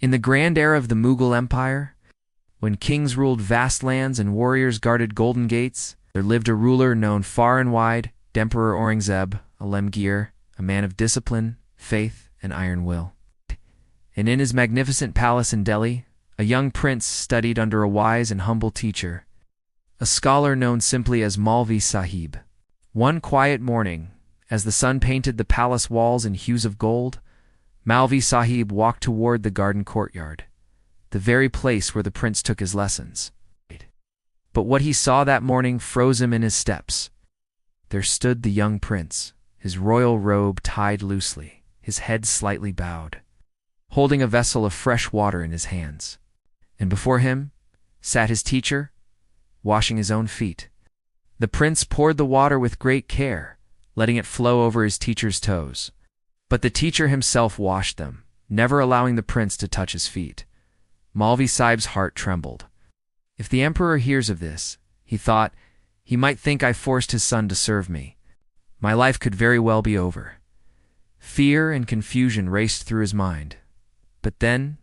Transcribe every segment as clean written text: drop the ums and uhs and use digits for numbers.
In the grand era of the Mughal Empire, when kings ruled vast lands and warriors guarded golden gates, there lived a ruler known far and wide, Emperor Aurangzeb, a Lemgir, a man of discipline, faith, and iron will. And in his magnificent palace in Delhi, a young prince studied under a wise and humble teacher, a scholar known simply as Maulvi Sahib. One quiet morning, as the sun painted the palace walls in hues of gold, Maulvi Sahib walked toward the garden courtyard, the very place where the prince took his lessons. But what he saw that morning froze him in his steps. There stood the young prince, his royal robe tied loosely, his head slightly bowed, holding a vessel of fresh water in his hands. And before him sat his teacher, washing his own feet. The prince poured the water with great care, letting it flow over his teacher's toes. But the teacher himself washed them, never allowing the prince to touch his feet. Maulvi Sahib's heart trembled. If the emperor hears of this, he thought, he might think I forced his son to serve me. My life could very well be over. Fear and confusion raced through his mind. But then,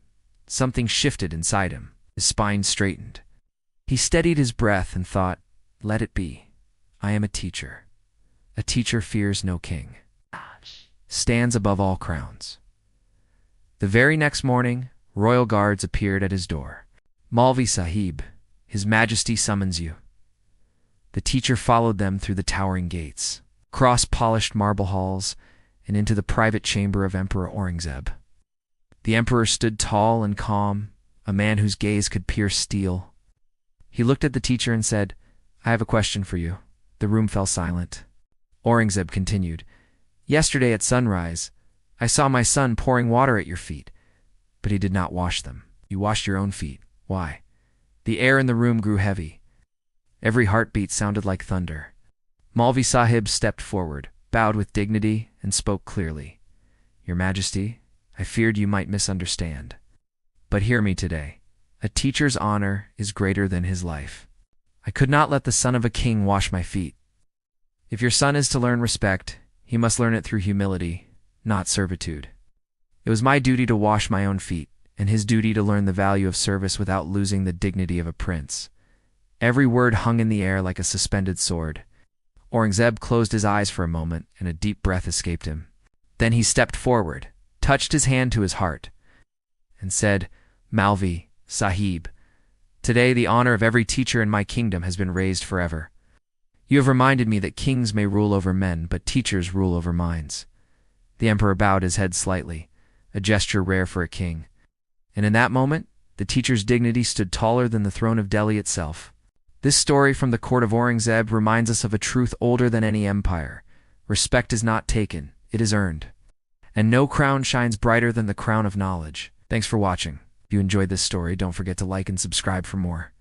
something shifted inside him. His spine straightened. He steadied his breath and thought, let it be. I am a teacher. A teacher fears no king. Stands above all crowns. The very next morning, royal guards appeared at his door. Maulvi Sahib, His Majesty summons you. The teacher followed them through the towering gates, across polished marble halls, and into the private chamber of Emperor Aurangzeb. The emperor stood tall and calm, a man whose gaze could pierce steel. He looked at the teacher and said, I have a question for you. The room fell silent. Aurangzeb continued, Yesterday at sunrise, I saw my son pouring water at your feet, but he did not wash them. You washed your own feet. Why? The air in the room grew heavy. Every heartbeat sounded like thunder. Maulvi Sahib stepped forward, bowed with dignity, and spoke clearly. Your Majesty, I feared you might misunderstand. But hear me today. A teacher's honor is greater than his life. I could not let the son of a king wash my feet. If your son is to learn respect, he must learn it through humility, not servitude. It was my duty to wash my own feet, and his duty to learn the value of service without losing the dignity of a prince. Every word hung in the air like a suspended sword. Aurangzeb closed his eyes for a moment, and a deep breath escaped him. Then he stepped forward, touched his hand to his heart, and said, Maulvi Sahib, today the honor of every teacher in my kingdom has been raised forever. You have reminded me that kings may rule over men, but teachers rule over minds. The emperor bowed his head slightly, a gesture rare for a king. And in that moment, the teacher's dignity stood taller than the throne of Delhi itself. This story from the court of Aurangzeb reminds us of a truth older than any empire. Respect is not taken, it is earned. And no crown shines brighter than the crown of knowledge. Thanks for watching. If you enjoyed this story, don't forget to like and subscribe for more.